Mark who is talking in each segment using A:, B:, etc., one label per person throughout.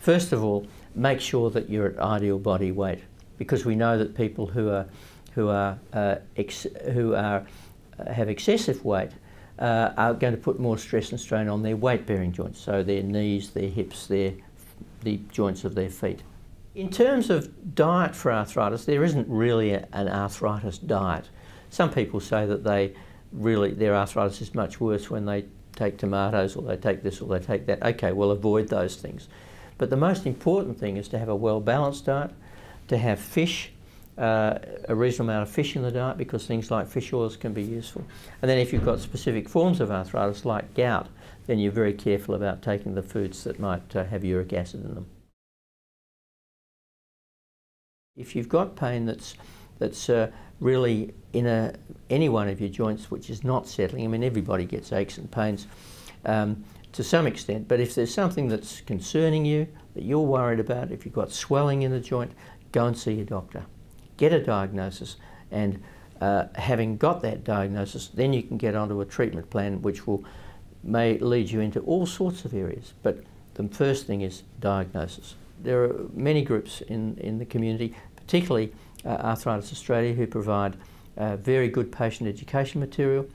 A: First of all, make sure that you're at ideal body weight, because we know that people who have excessive weight are going to put more stress and strain on their weight-bearing joints, so their knees, their hips, the joints of their feet. In terms of diet for arthritis, there isn't really an arthritis diet. Some people say that their arthritis is much worse when they take tomatoes, or they take this, or they take that. Okay, well, avoid those things. But the most important thing is to have a well-balanced diet, to have fish, a reasonable amount of fish in the diet, because things like fish oils can be useful. And then if you've got specific forms of arthritis like gout, then you're very careful about taking the foods that might have uric acid in them. If you've got pain that's really in any one of your joints which is not settling, I mean, everybody gets aches and pains to some extent, but if there's something that's concerning you, that you're worried about, if you've got swelling in the joint, go and see your doctor. Get a diagnosis, and having got that diagnosis, then you can get onto a treatment plan which may lead you into all sorts of areas. But the first thing is diagnosis. There are many groups in the community, particularly Arthritis Australia, who provide very good patient education material,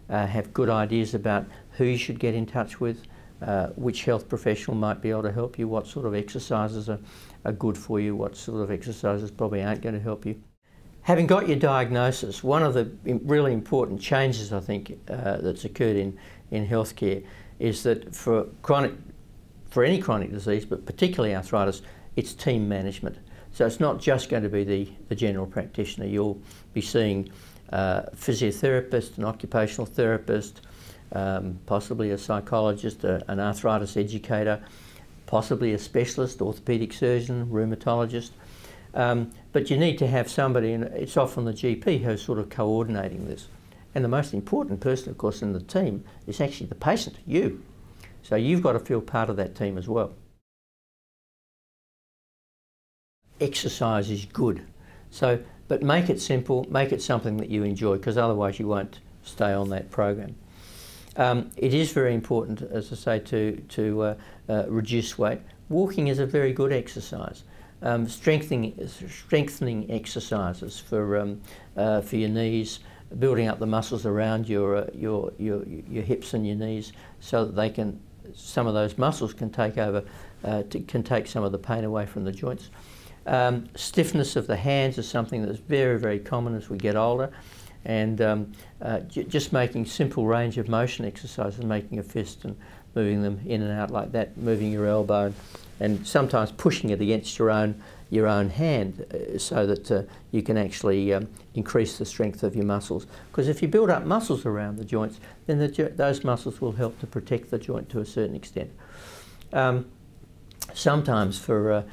A: have good ideas about who you should get in touch with, which health professional might be able to help you, what sort of exercises are good for you, what sort of exercises probably aren't going to help you. Having got your diagnosis, one of the really important changes, I think, that's occurred in healthcare is that for any chronic disease, but particularly arthritis, it's team management. So it's not just going to be the general practitioner. You'll be seeing a physiotherapist, an occupational therapist, possibly a psychologist, an arthritis educator, possibly a specialist, orthopaedic surgeon, rheumatologist. But you need to have somebody, and it's often the GP who's sort of coordinating this. And the most important person, of course, in the team is actually the patient, you. So you've got to feel part of that team as well. Exercise is good, but make it simple, make it something that you enjoy, because otherwise you won't stay on that program. It is very important, as I say, to reduce weight. Walking is a very good exercise. Strengthening exercises for your knees, building up the muscles around your hips and your knees, so that some of those muscles can take over, can take some of the pain away from the joints. Stiffness of the hands is something that's very, very common as we get older, and just making simple range of motion exercises, making a fist and moving them in and out like that, moving your elbow, and sometimes pushing it against your own hand, so that you can actually increase the strength of your muscles. Because if you build up muscles around the joints, then those muscles will help to protect the joint to a certain extent. Sometimes for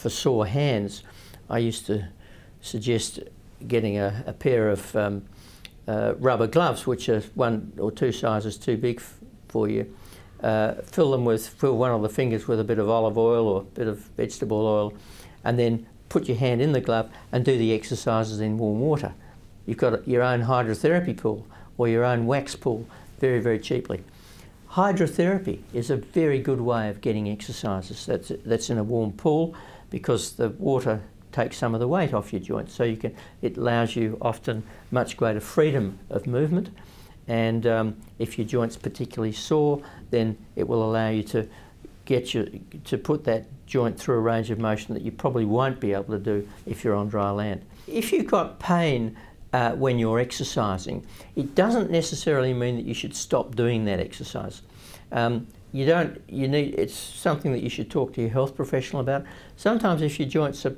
A: sore hands, I used to suggest getting a pair of rubber gloves, which are 1 or 2 sizes too big for you. Fill one of the fingers with a bit of olive oil or a bit of vegetable oil, and then put your hand in the glove and do the exercises in warm water. You've got your own hydrotherapy pool or your own wax pool very, very cheaply. Hydrotherapy is a very good way of getting exercises. That's in a warm pool, because the water takes some of the weight off your joints, so it allows you often much greater freedom of movement. And if your joint's particularly sore, then it will allow you to put that joint through a range of motion that you probably won't be able to do if you're on dry land. If you've got pain when you're exercising, it doesn't necessarily mean that you should stop doing that exercise. It's something that you should talk to your health professional about. Sometimes if your joints have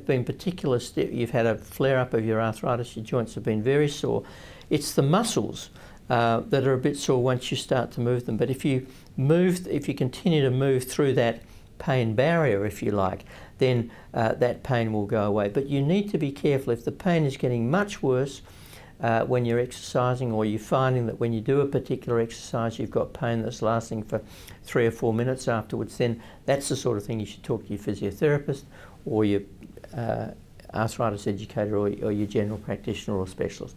A: been particularly stiff, you've had a flare-up of your arthritis, your joints have been very sore, it's the muscles that are a bit sore once you start to move them. But if you continue to move through that pain barrier, if you like, then that pain will go away. But you need to be careful. If the pain is getting much worse when you're exercising, or you're finding that when you do a particular exercise you've got pain that's lasting for 3 or 4 minutes afterwards, then that's the sort of thing you should talk to your physiotherapist or your arthritis educator or your general practitioner or specialist.